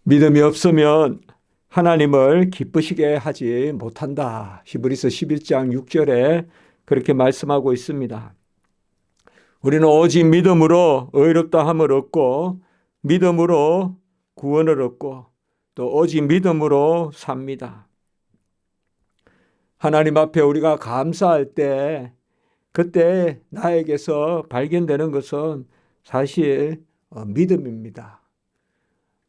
믿음이 없으면 하나님을 기쁘시게 하지 못한다. 히브리서 11장 6절에 그렇게 말씀하고 있습니다. 우리는 오직 믿음으로 의롭다 함을 얻고 믿음으로 구원을 얻고 또 오직 믿음으로 삽니다. 하나님 앞에 우리가 감사할 때 그때 나에게서 발견되는 것은 사실 믿음입니다.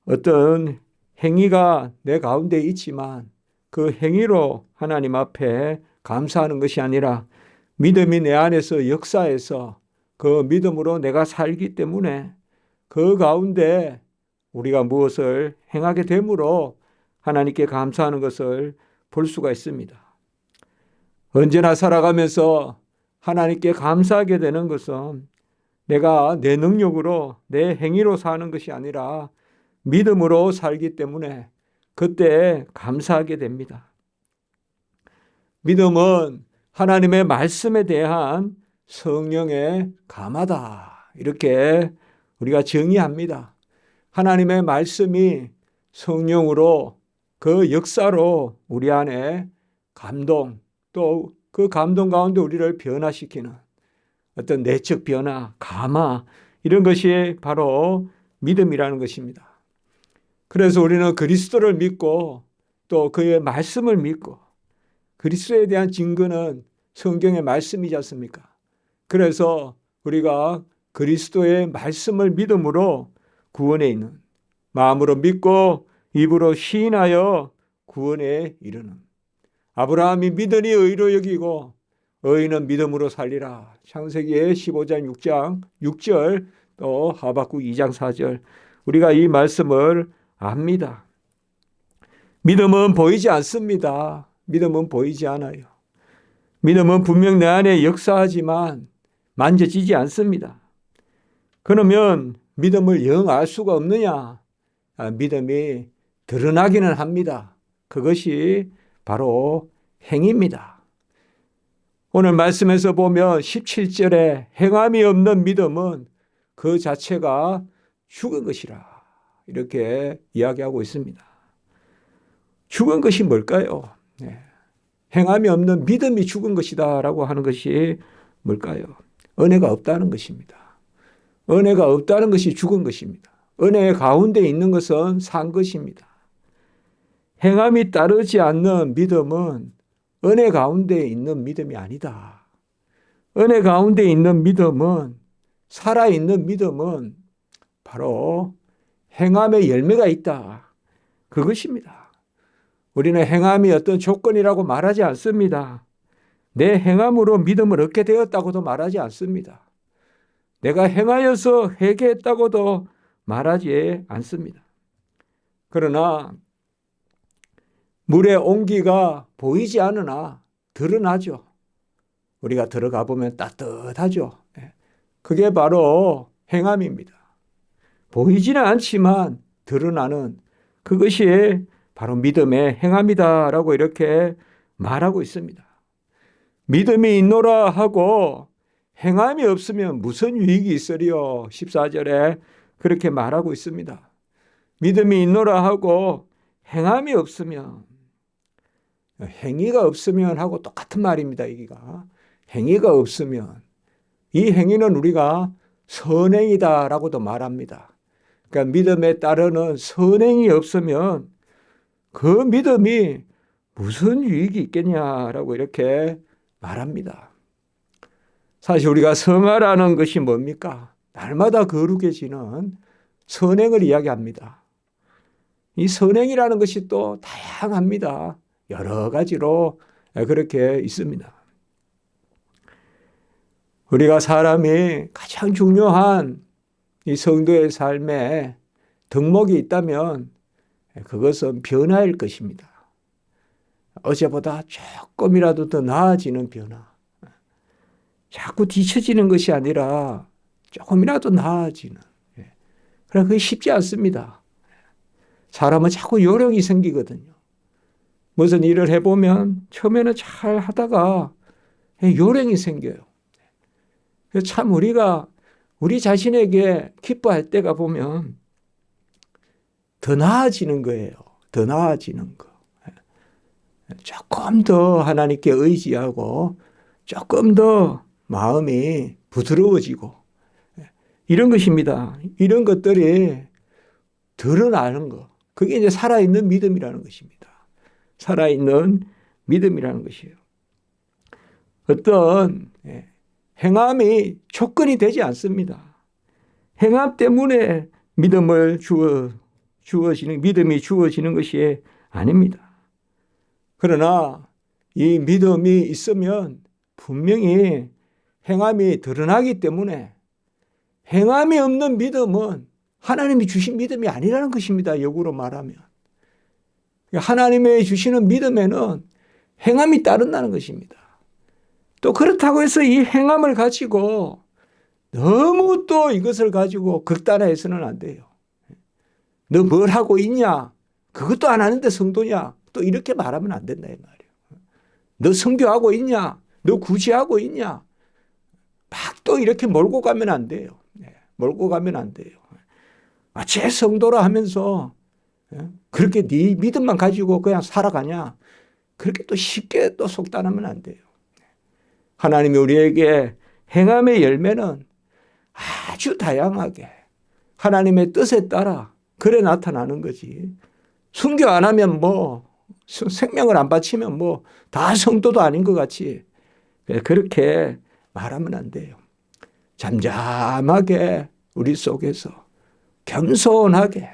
어떤 행위가 내 가운데 있지만 그 행위로 하나님 앞에 감사하는 것이 아니라 믿음이 내 안에서 역사해서 그 믿음으로 내가 살기 때문에 그 가운데 우리가 무엇을 행하게 되므로 하나님께 감사하는 것을 볼 수가 있습니다. 언제나 살아가면서 하나님께 감사하게 되는 것은 내가 내 능력으로 내 행위로 사는 것이 아니라 믿음으로 살기 때문에 그때 감사하게 됩니다. 믿음은 하나님의 말씀에 대한 성령의 감화다. 이렇게 우리가 정의합니다. 하나님의 말씀이 성령으로 그 역사로 우리 안에 감동 또 그 감동 가운데 우리를 변화시키는 어떤 내적 변화, 감화 이런 것이 바로 믿음이라는 것입니다. 그래서 우리는 그리스도를 믿고 또 그의 말씀을 믿고 그리스도에 대한 증거는 성경의 말씀이지 않습니까? 그래서 우리가 그리스도의 말씀을 믿음으로 구원에 있는 마음으로 믿고 입으로 시인하여 구원에 이르는 아브라함이 믿으니 의로 여기고 의인은 믿음으로 살리라. 창세기 15장 6장 6절 또 하박국 2장 4절 우리가 이 말씀을 압니다. 믿음은 보이지 않습니다. 믿음은 보이지 않아요. 믿음은 분명 내 안에 역사하지만 만져지지 않습니다. 그러면 믿음을 영 알 수가 없느냐? 믿음이 드러나기는 합니다. 그것이 바로 행위입니다. 오늘 말씀에서 보면 17절에 행함이 없는 믿음은 그 자체가 죽은 것이라 이렇게 이야기하고 있습니다. 죽은 것이 뭘까요? 행함이 없는 믿음이 죽은 것이다 라고 하는 것이 뭘까요? 은혜가 없다는 것입니다. 은혜가 없다는 것이 죽은 것입니다. 은혜 가운데 있는 것은 산 것입니다. 행함이 따르지 않는 믿음은 은혜 가운데 있는 믿음이 아니다. 은혜 가운데 있는 믿음은 살아있는 믿음은 바로 행함의 열매가 있다. 그것입니다. 우리는 행함이 어떤 조건이라고 말하지 않습니다. 내 행함으로 믿음을 얻게 되었다고도 말하지 않습니다. 내가 행하여서 회개했다고도 말하지 않습니다. 그러나 물의 온기가 보이지 않으나 드러나죠. 우리가 들어가 보면 따뜻하죠. 그게 바로 행함입니다. 보이지는 않지만 드러나는 그것이 바로 믿음의 행함이다라고 이렇게 말하고 있습니다. 믿음이 있노라 하고 행함이 없으면 무슨 유익이 있으리요? 14절에 그렇게 말하고 있습니다. 믿음이 있노라 하고 행함이 없으면 행위가 없으면 하고 똑같은 말입니다. 여기가 행위가 없으면 이 행위는 우리가 선행이다라고도 말합니다. 그러니까 믿음에 따르는 선행이 없으면 그 믿음이 무슨 유익이 있겠냐라고 이렇게 말합니다. 사실 우리가 성화라는 것이 뭡니까? 날마다 거룩해지는 선행을 이야기합니다. 이 선행이라는 것이 또 다양합니다. 여러 가지로 그렇게 있습니다. 우리가 사람이 가장 중요한 이 성도의 삶에 덕목이 있다면 그것은 변화일 것입니다. 어제보다 조금이라도 더 나아지는 변화. 자꾸 뒤처지는 것이 아니라 조금이라도 나아지는. 그러나 그게 쉽지 않습니다. 사람은 자꾸 요령이 생기거든요. 무슨 일을 해보면 처음에는 잘 하다가 요령이 생겨요. 참 우리가 우리 자신에게 기뻐할 때가 보면 더 나아지는 거예요. 더 나아지는 거. 조금 더 하나님께 의지하고 조금 더 마음이 부드러워지고 이런 것입니다. 이런 것들이 드러나는 거. 그게 이제 살아있는 믿음이라는 것입니다. 살아있는 믿음이라는 것이에요. 어떤 행함이 조건이 되지 않습니다. 행함 때문에 믿음이 주어지는 것이 아닙니다. 그러나 이 믿음이 있으면 분명히 행함이 드러나기 때문에 행함이 없는 믿음은 하나님이 주신 믿음이 아니라는 것입니다. 역으로 말하면. 하나님이 주시는 믿음에는 행함이 따른다는 것입니다. 또 그렇다고 해서 이 행함을 가지고 너무 또 이것을 가지고 극단화해서는 안 돼요. 너 뭘 하고 있냐? 그것도 안 하는데 성도냐? 또 이렇게 말하면 안 된다 이 말이에요. 너 선교하고 있냐? 너 구제하고 있냐? 막 또 이렇게 몰고 가면 안 돼요. 몰고 가면 안 돼요. 제 성도라 하면서 그렇게 네 믿음만 가지고 그냥 살아가냐? 그렇게 또 쉽게 또 속단하면 안 돼요. 하나님이 우리에게 행함의 열매는 아주 다양하게 하나님의 뜻에 따라 그래 나타나는 거지. 순교 안 하면 뭐 생명을 안 바치면 뭐 다 성도도 아닌 것 같이 그렇게 말하면 안 돼요. 잠잠하게 우리 속에서 겸손하게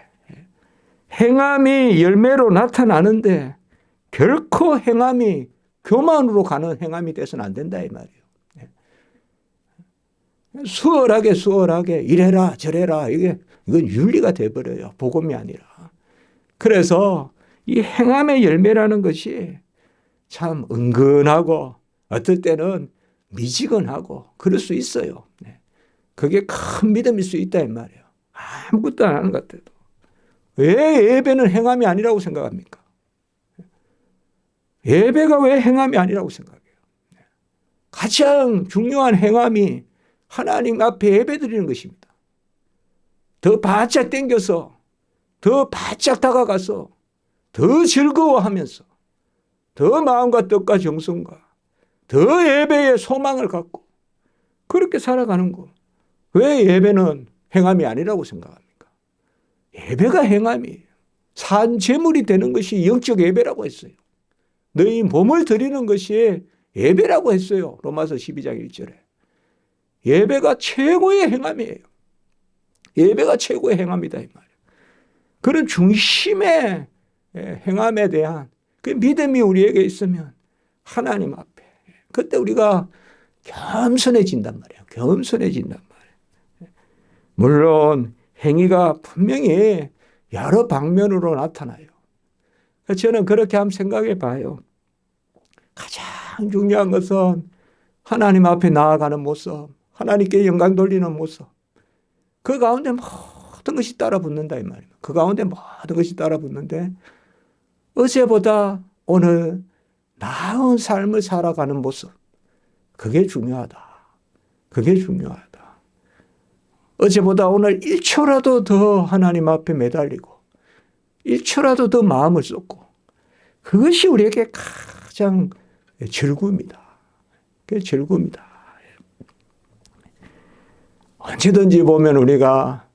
행함이 열매로 나타나는데 결코 행함이 교만으로 가는 행함이 돼서는 안 된다 이 말이에요. 수월하게 이래라 저래라 이건 윤리가 돼버려요. 복음이 아니라. 그래서 이 행함의 열매라는 것이 참 은근하고 어떨 때는 미지근하고 그럴 수 있어요. 그게 큰 믿음일 수 있다 이 말이에요. 아무것도 안 하는 것 같아도. 왜 예배는 행함이 아니라고 생각합니까? 예배가 왜 행함이 아니라고 생각해요? 가장 중요한 행함이 하나님 앞에 예배드리는 것입니다. 더 바짝 당겨서 더 바짝 다가가서 더 즐거워하면서 더 마음과 뜻과 정성과 더 예배의 소망을 갖고 그렇게 살아가는 거. 왜 예배는 행함이 아니라고 생각합니까? 예배가 행함이에요. 산 제물이 되는 것이 영적 예배라고 했어요. 너희 몸을 드리는 것이 예배라고 했어요. 로마서 12장 1절에. 예배가 최고의 행함이에요. 예배가 최고의 행함이다 이 말이에요. 그런 중심의 행함에 대한 그 믿음이 우리에게 있으면 하나님 앞에 그때 우리가 겸손해진단 말이에요. 겸손해진단 말이에요. 물론 행위가 분명히 여러 방면으로 나타나요. 저는 그렇게 한번 생각해 봐요. 가장 중요한 것은 하나님 앞에 나아가는 모습, 하나님께 영광 돌리는 모습. 그 가운데 모든 것이 따라붙는다 이 말이에요. 그 가운데 모든 것이 따라붙는데 어제보다 오늘 나은 삶을 살아가는 모습. 그게 중요하다. 그게 중요하다. 어제보다 오늘 1초라도 더 하나님 앞에 매달리고 1초라도 더 마음을 쏟고 그것이 우리에게 가장 즐거움이다. 그게 즐거움이다. 언제든지 보면 우리가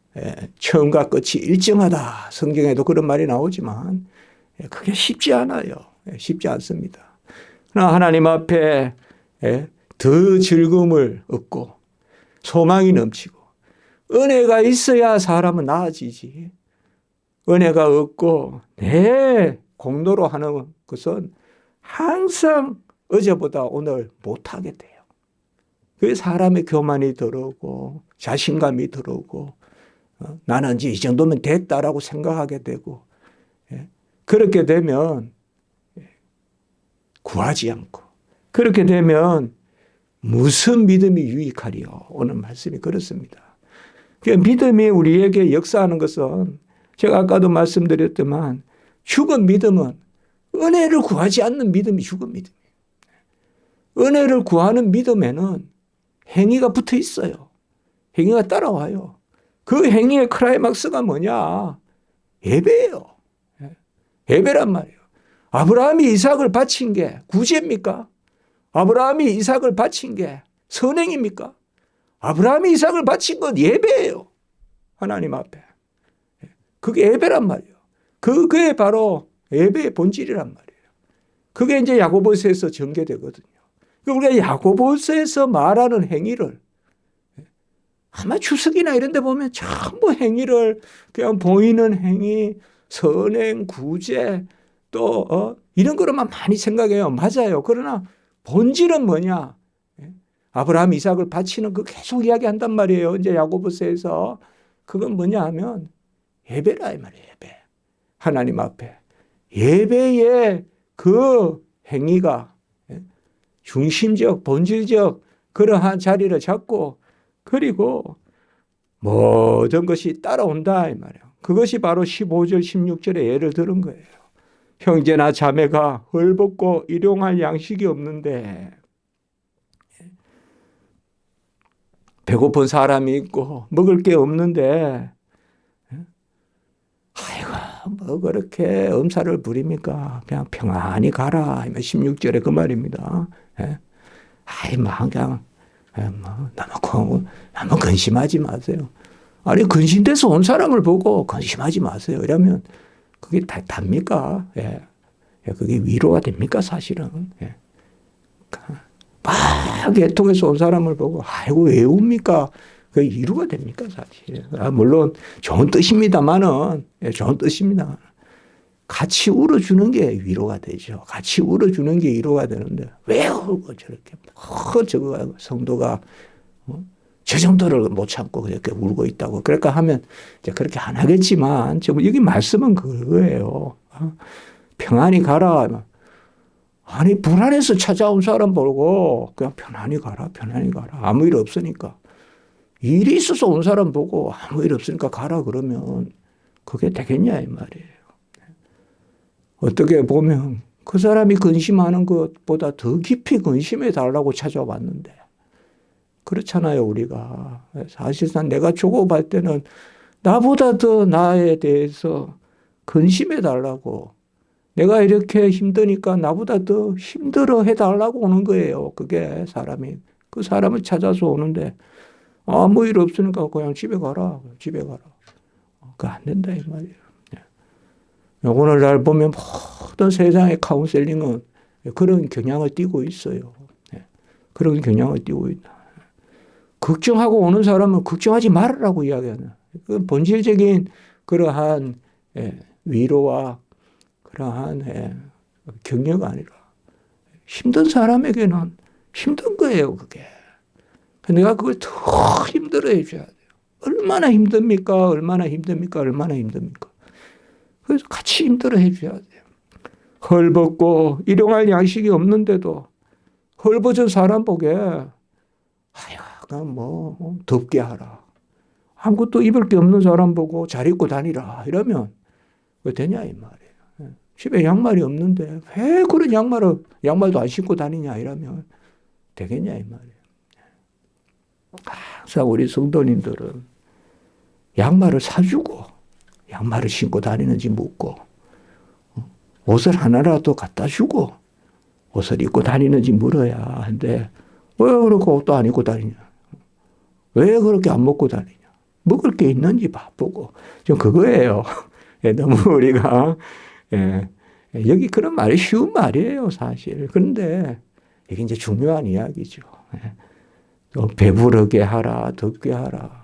처음과 끝이 일정하다. 성경에도 그런 말이 나오지만 그게 쉽지 않아요. 쉽지 않습니다. 그러나 하나님 앞에 더 즐거움을 얻고 소망이 넘치고 은혜가 있어야 사람은 나아지지. 은혜가 없고 내 공로로 하는 것은 항상 어제보다 오늘 못하게 돼요. 그 사람의 교만이 들어오고 자신감이 들어오고 나는 이제 이 정도면 됐다라고 생각하게 되고 그렇게 되면 구하지 않고 그렇게 되면 무슨 믿음이 유익하리요? 오늘 말씀이 그렇습니다. 그러니까 믿음이 우리에게 역사하는 것은 제가 아까도 말씀드렸지만 죽은 믿음은 은혜를 구하지 않는 믿음이 죽은 믿음이에요. 은혜를 구하는 믿음에는 행위가 붙어 있어요. 행위가 따라와요. 그 행위의 클라이막스가 뭐냐? 예배예요. 예배란 말이에요. 아브라함이 이삭을 바친 게 구제입니까? 아브라함이 이삭을 바친 게 선행입니까? 아브라함이 이삭을 바친 건 예배예요. 하나님 앞에. 그게 예배란 말이에요. 그게 바로 예배의 본질이란 말이에요. 그게 이제 야고보서에서 전개되거든요. 우리가 야고보서에서 말하는 행위를 아마 주석이나 이런 데 보면 전부 행위를 그냥 보이는 행위, 선행, 구제 또 이런 거로만 많이 생각해요. 맞아요. 그러나 본질은 뭐냐? 아브라함 이삭을 바치는 그 계속 이야기한단 말이에요. 이제 야고보서에서 그건 뭐냐 하면 예배라 이 말이에요. 예배. 하나님 앞에. 예배의 그 행위가 중심적, 본질적 그러한 자리를 잡고 그리고 모든 것이 따라온다 이 말이에요. 그것이 바로 15절, 16절에 예를 들은 거예요. 형제나 자매가 헐벗고 일용할 양식이 없는데 배고픈 사람이 있고 먹을 게 없는데 아이고 뭐 그렇게 엄살을 부립니까? 그냥 평안히 가라. 16절에 그 말입니다. 아이 뭐 그냥 너무 근심하지 마세요. 아니 근심돼서 온 사람을 보고 근심하지 마세요. 이러면 그게 답니까? 그게 위로가 됩니까 사실은? 막 애통해서 온 사람을 보고 아이고 왜 웁니까? 그게 위로가 됩니까 사실? 물론 좋은 뜻입니다만은 좋은 뜻입니다. 같이 울어주는 게 위로가 되죠. 같이 울어주는 게 위로가 되는데 왜 울고 저렇게 저거 성도가 저 정도를 못 참고 그렇게 울고 있다고 그럴까 하면 이제 그렇게 안 하겠지만 여기 말씀은 그거예요. 평안히 가라. 아니 불안해서 찾아온 사람 보고 그냥 편안히 가라. 편안히 가라. 아무 일 없으니까. 일이 있어서 온 사람 보고 아무 일 없으니까 가라 그러면 그게 되겠냐 이 말이에요. 어떻게 보면 그 사람이 근심하는 것보다 더 깊이 근심해 달라고 찾아왔는데 그렇잖아요 우리가. 사실상 내가 조급할 때는 나보다 더 나에 대해서 근심해 달라고 내가 이렇게 힘드니까 나보다 더 힘들어 해달라고 오는 거예요. 그게 사람이. 그 사람을 찾아서 오는데 아무 일 없으니까 그냥 집에 가라. 집에 가라. 그거 안 된다 이 말이에요. 오늘날 보면 모든 세상의 카운셀링은 그런 경향을 띠고 있어요. 그런 경향을 띠고 있다. 걱정하고 오는 사람은 걱정하지 말으라고 이야기하는. 그 본질적인 그러한 위로와 그러한 격려가 아니라 힘든 사람에게는 힘든 거예요, 그게. 내가 그걸 더 힘들어 해줘야 돼요. 얼마나 힘듭니까? 얼마나 힘듭니까? 얼마나 힘듭니까? 그래서 같이 힘들어 해줘야 돼요. 헐벗고 일용할 양식이 없는데도 헐벗은 사람 보게 하여간 뭐 덥게 하라. 아무것도 입을 게 없는 사람 보고 잘 입고 다니라. 이러면 왜 되냐 이 말이에요. 집에 양말이 없는데 왜 그런 양말도 안 신고 다니냐 이러면 되겠냐 이 말이에요. 항상 우리 성도님들은 양말을 사주고 양말을 신고 다니는지 묻고 옷을 하나라도 갖다 주고 옷을 입고 다니는지 물어야 하는데 왜 그렇게 옷도 안 입고 다니냐. 왜 그렇게 안 먹고 다니냐. 먹을 게 있는지 바쁘고 좀 그거예요. 너무 우리가 여기 그런 말이 쉬운 말이에요 사실. 그런데 이게 이제 중요한 이야기죠. 또 배부르게 하라 덥게 하라.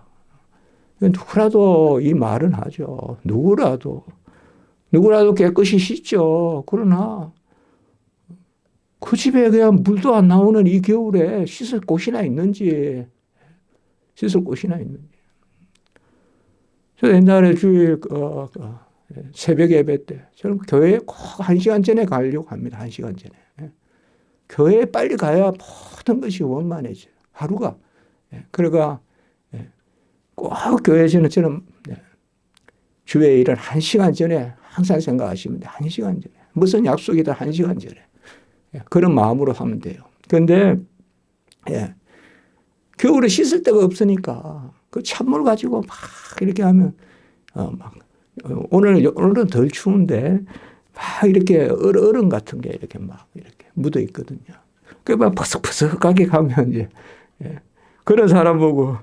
누구라도 이 말은 하죠. 누구라도 깨끗이 씻죠. 그러나 그 집에 그냥 물도 안 나오는 이 겨울에 씻을 곳이나 있는지. 저 옛날에 주일 새벽 예배 때 저는 교회에 꼭 1시간 전에 가려고 합니다. 1시간 전에. 교회에 빨리 가야 모든 것이 원만해져요. 하루가. 그러니까 꼭 교회에서는 저는 주의 일은 1시간 전에 항상 생각하시면 돼요. 1시간 전에. 무슨 약속이든 1시간 전에. 그런 마음으로 하면 돼요. 그런데 겨울에 씻을 데가 없으니까 그 찬물 가지고 막 이렇게 하면 막 오늘은 덜 추운데 막 이렇게 얼음 같은 게 이렇게 막 이렇게 묻어 있거든요. 그 막 퍼석퍼석하게 가면 이제 예. 그런 사람 보고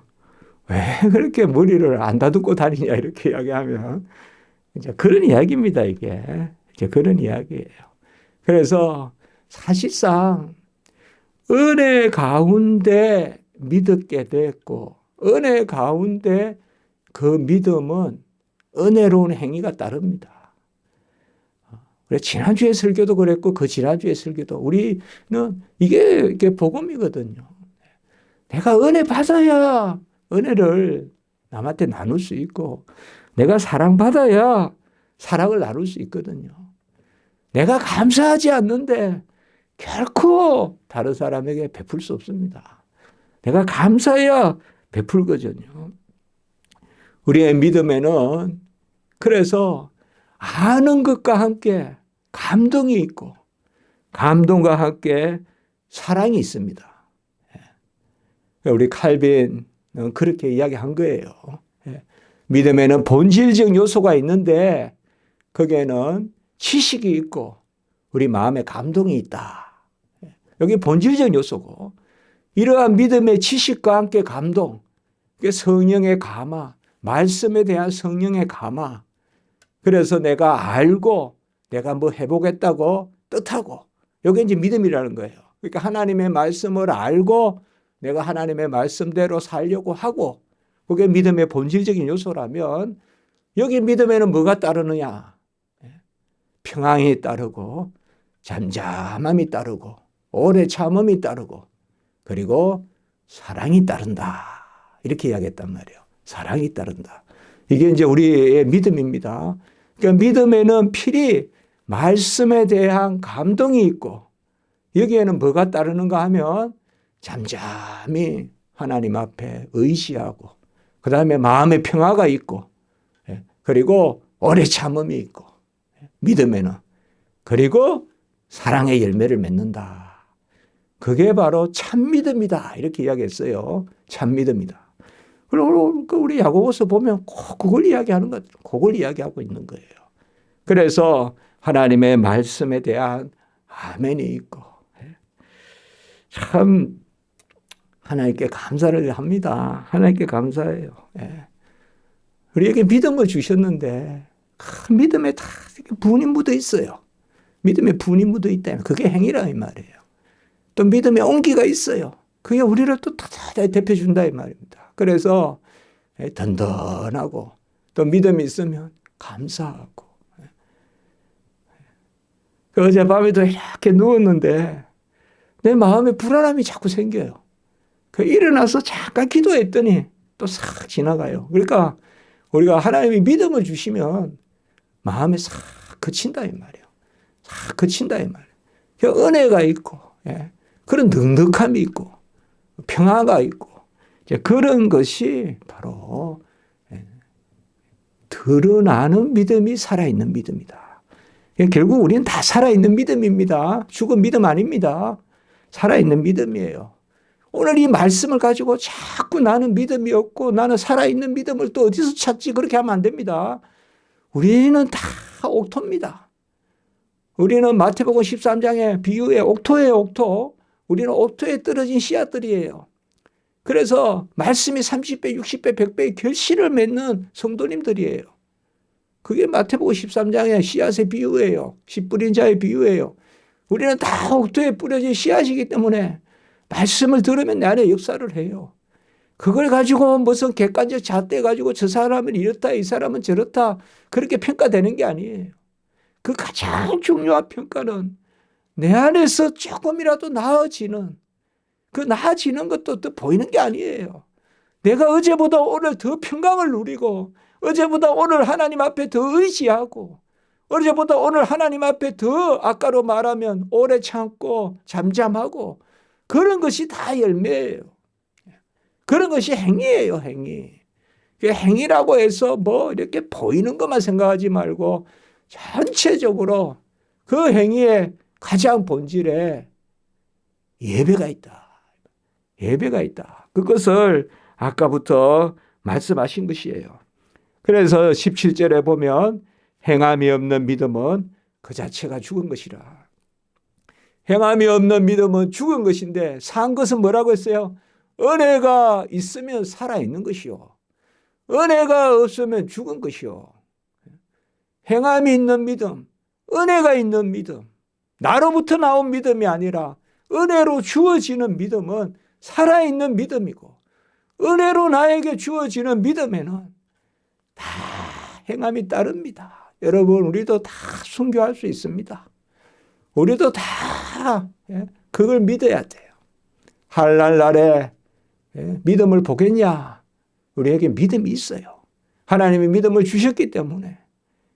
왜 그렇게 머리를 안 다듬고 다니냐 이렇게 이야기하면 이제 그런 이야기입니다. 이게 이제 그런 이야기예요. 그래서 사실상 은혜 가운데 믿게 됐고 은혜 가운데 그 믿음은 은혜로운 행위가 따릅니다. 그래 지난주에 설교도 그랬고 그 지난주에 설교도 우리는 이게 복음이거든요. 내가 은혜 받아야 은혜를 남한테 나눌 수 있고 내가 사랑받아야 사랑을 나눌 수 있거든요. 내가 감사하지 않는데 결코 다른 사람에게 베풀 수 없습니다. 내가 감사해야 베풀거든요. 우리의 믿음에는 그래서 아는 것과 함께 감동이 있고 감동과 함께 사랑이 있습니다. 우리 칼빈은 그렇게 이야기한 거예요. 믿음에는 본질적 요소가 있는데 거기에는 지식이 있고 우리 마음에 감동이 있다. 여기 본질적 요소고 이러한 믿음의 지식과 함께 감동, 성령의 감화, 말씀에 대한 성령의 감화. 그래서 내가 알고 내가 뭐 해보겠다고 뜻하고 이게 이제 믿음이라는 거예요. 그러니까 하나님의 말씀을 알고 내가 하나님의 말씀대로 살려고 하고 그게 믿음의 본질적인 요소라면 여기 믿음에는 뭐가 따르느냐? 평안이 따르고 잠잠함이 따르고 오래 참음이 따르고 그리고 사랑이 따른다. 이렇게 이야기했단 말이에요. 사랑이 따른다. 이게 이제 우리의 믿음입니다. 그러니까 믿음에는 필히 말씀에 대한 감동이 있고 여기에는 뭐가 따르는가 하면 잠잠히 하나님 앞에 의지하고 그 다음에 마음의 평화가 있고 그리고 오래 참음이 있고 믿음에는 그리고 사랑의 열매를 맺는다. 그게 바로 참믿음이다. 이렇게 이야기했어요. 참믿음이다. 그리고 우리 야고보서 보면 꼭 그걸 이야기하는 것, 그걸 이야기하고 있는 거예요. 그래서 하나님의 말씀에 대한 아멘이 있고 참 하나님께 감사를 합니다. 하나님께 감사해요. 우리에게 믿음을 주셨는데 그 믿음에 다 분이 묻어 있어요. 믿음에 분이 묻어 있다. 그게 행위라 이 말이에요. 또 믿음에 온기가 있어요. 그게 우리를 또 대표준다 이 말입니다. 그래서 든든하고 또 믿음이 있으면 감사하고 어젯밤에도 이렇게 누웠는데 내 마음에 불안함이 자꾸 생겨요. 일어나서 잠깐 기도했더니 또 싹 지나가요. 그러니까 우리가 하나님이 믿음을 주시면 마음에 싹 그친다 이 말이에요. 싹 그친다 이 말이에요. 그 은혜가 있고 그런 넉넉함이 있고 평화가 있고 그런 것이 바로 드러나는 믿음이 살아있는 믿음이다. 결국 우리는 다 살아있는 믿음입니다. 죽은 믿음 아닙니다. 살아있는 믿음이에요. 오늘 이 말씀을 가지고 자꾸 나는 믿음이 없고 나는 살아있는 믿음을 또 어디서 찾지 그렇게 하면 안 됩니다. 우리는 다 옥토입니다. 우리는 마태복음 13장의 비유의 옥토예요. 옥토. 우리는 옥토에 떨어진 씨앗들이에요. 그래서 말씀이 30배, 60배, 100배의 결실을 맺는 성도님들이에요. 그게 마태복음 13장의 씨앗의 비유예요. 씨 뿌린 자의 비유예요. 우리는 다 옥토에 뿌려진 씨앗이기 때문에 말씀을 들으면 내 안에 역사를 해요. 그걸 가지고 무슨 객관적 잣대 가지고 저 사람은 이렇다 이 사람은 저렇다 그렇게 평가되는 게 아니에요. 그 가장 중요한 평가는 내 안에서 조금이라도 나아지는 그 나아지는 것도 또 보이는 게 아니에요. 내가 어제보다 오늘 더 평강을 누리고 어제보다 오늘 하나님 앞에 더 의지하고 어제보다 오늘 하나님 앞에 더 아까로 말하면 오래 참고 잠잠하고 그런 것이 다 열매예요. 그런 것이 행위예요. 행위. 행위라고 해서 뭐 이렇게 보이는 것만 생각하지 말고 전체적으로 그 행위의 가장 본질에 예배가 있다. 예배가 있다. 그것을 아까부터 말씀하신 것이에요. 그래서 17절에 보면 행함이 없는 믿음은 그 자체가 죽은 것이라. 행함이 없는 믿음은 죽은 것인데 산 것은 뭐라고 했어요? 은혜가 있으면 살아있는 것이요. 은혜가 없으면 죽은 것이요. 행함이 있는 믿음, 은혜가 있는 믿음, 나로부터 나온 믿음이 아니라 은혜로 주어지는 믿음은 살아있는 믿음이고, 은혜로 나에게 주어지는 믿음에는 다 행함이 따릅니다. 여러분, 우리도 다 순교할 수 있습니다. 우리도 다 그걸 믿어야 돼요. 한날 날에 믿음을 보겠냐? 우리에게 믿음이 있어요. 하나님이 믿음을 주셨기 때문에.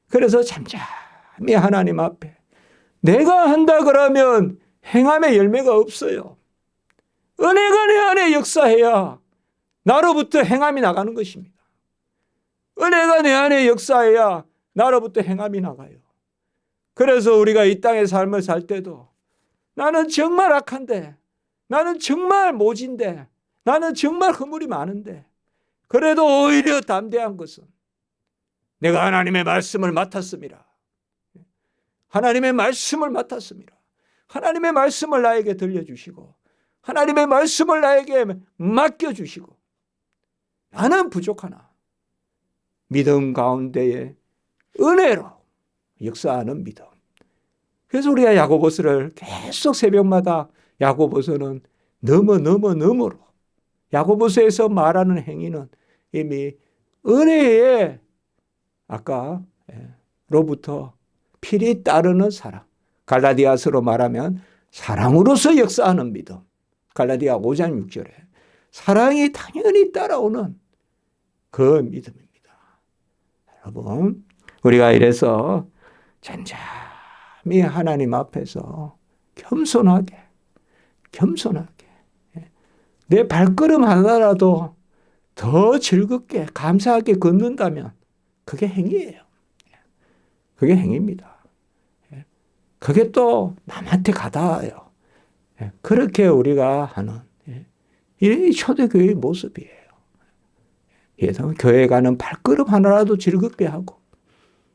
그래서 잠잠히 하나님 앞에 내가 한다 그러면 행함의 열매가 없어요. 은혜가 내 안에 역사해야 나로부터 행함이 나가는 것입니다. 은혜가 내 안에 역사해야 나로부터 행함이 나가요. 그래서 우리가 이 땅의 삶을 살 때도 나는 정말 악한데, 나는 정말 모진데, 나는 정말 허물이 많은데, 그래도 오히려 담대한 것은 내가 하나님의 말씀을 맡았습니다. 하나님의 말씀을 맡았습니다. 하나님의 말씀을 나에게 들려주시고, 하나님의 말씀을 나에게 맡겨주시고, 나는 부족하나 믿음 가운데에 은혜로 역사하는 믿음. 그래서 우리가 야고보서를 계속 새벽마다 야고보서는 너무로 야고보서에서 말하는 행위는 이미 은혜에 아까로부터 필히 따르는 사랑. 갈라디아서로 말하면 사랑으로서 역사하는 믿음. 갈라디아 5장 6절에 사랑이 당연히 따라오는 그 믿음입니다. 여러분, 우리가 이래서 잠잠히 하나님 앞에서 겸손하게 내 발걸음 하나라도 더 즐겁게 감사하게 걷는다면 그게 행위예요. 그게 행위입니다. 그게 또 남한테 가닿아요. 그렇게 우리가 하는 이 초대교회의 모습이에요. 그래서 교회 가는 발걸음 하나라도 즐겁게 하고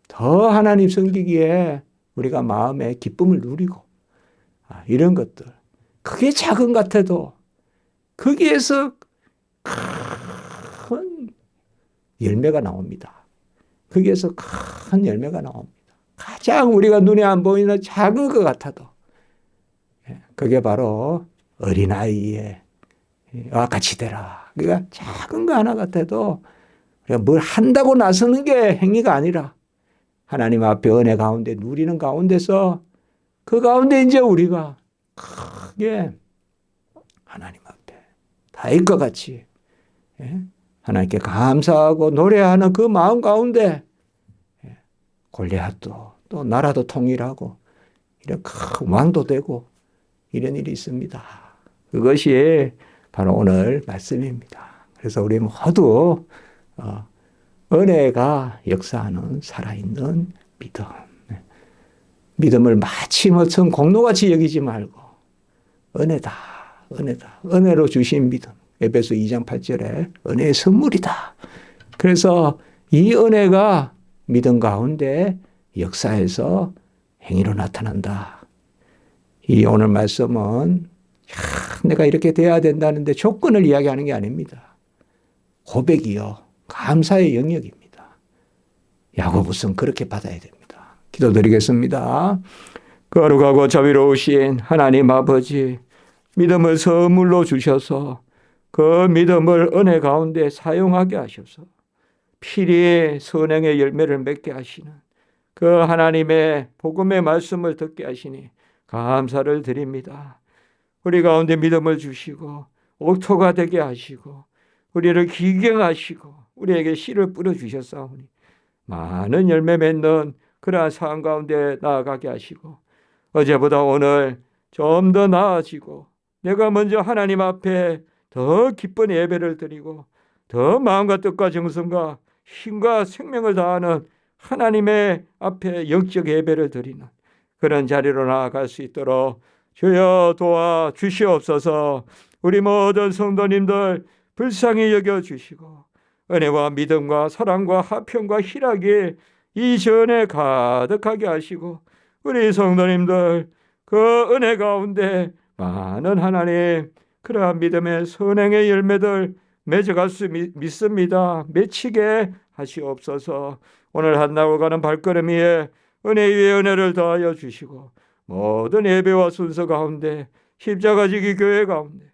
더 하나님 섬기기에 우리가 마음에 기쁨을 누리고 이런 것들, 그게 작은 것 같아도 거기에서 큰 열매가 나옵니다. 거기에서 큰 열매가 나옵니다. 가장 우리가 눈에 안 보이는 작은 것 같아도 그게 바로 어린아이의 같이 되라. 그러니까 작은 거 하나 같아도 우리가 뭘 한다고 나서는 게 행위가 아니라 하나님 앞에 은혜 가운데 누리는 가운데서 그 가운데 이제 우리가 크게 하나님 앞에 다윗 것 같이 하나님께 감사하고 노래하는 그 마음 가운데 골리앗도 또 나라도 통일하고 이런 큰 왕도 되고 이런 일이 있습니다. 그것이 바로 오늘 말씀입니다. 그래서 우리 모두 은혜가 역사하는 살아있는 믿음. 믿음을 마치 무슨 공로같이 여기지 말고 은혜다. 은혜로 주신 믿음. 에베소 2장 8절에 은혜의 선물이다. 그래서 이 은혜가 믿음 가운데 역사에서 행위로 나타난다. 이 오늘 말씀은 내가 이렇게 돼야 된다는데 조건을 이야기하는 게 아닙니다. 고백이요. 감사의 영역입니다. 야고보서는 그렇게 받아야 됩니다. 기도드리겠습니다. 거룩하고 자비로우신 하나님 아버지, 믿음을 선물로 주셔서 그 믿음을 은혜 가운데 사용하게 하셔서 필히 선행의 열매를 맺게 하시는 그 하나님의 복음의 말씀을 듣게 하시니 감사를 드립니다. 우리 가운데 믿음을 주시고 옥토가 되게 하시고 우리를 기경하시고 우리에게 씨를 뿌려주셨사오니 많은 열매 맺는 그러한 상황 가운데 나아가게 하시고 어제보다 오늘 좀 더 나아지고 내가 먼저 하나님 앞에 더 기쁜 예배를 드리고 더 마음과 뜻과 정성과 힘과 생명을 다하는 하나님의 앞에 영적 예배를 드리는 그런 자리로 나아갈 수 있도록 주여 도와 주시옵소서. 우리 모든 성도님들 불쌍히 여겨주시고 은혜와 믿음과 사랑과 화평과 희락이 이 전에 가득하게 하시고 우리 성도님들 그 은혜 가운데 많은 하나님 그러한 믿음의 선행의 열매들 맺어갈 수 믿습니다. 맺히게 하시옵소서. 오늘 한나고 가는 발걸음 위에 은혜 위에 은혜를 더하여 주시고 모든 예배와 순서 가운데 십자가 지기 교회 가운데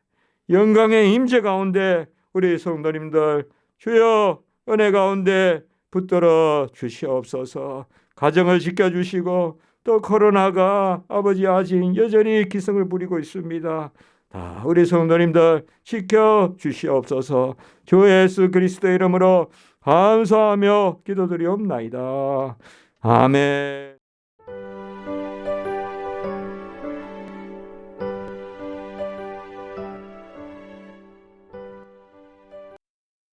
영광의 임재 가운데 우리 성도님들 주여 은혜 가운데 붙들어 주시옵소서. 가정을 지켜주시고 또 코로나가 아버지 아직 여전히 기승을 부리고 있습니다. 다 우리 성도님들 지켜주시옵소서. 주 예수 그리스도의 이름으로 감사하며 기도드리옵나이다. 아멘.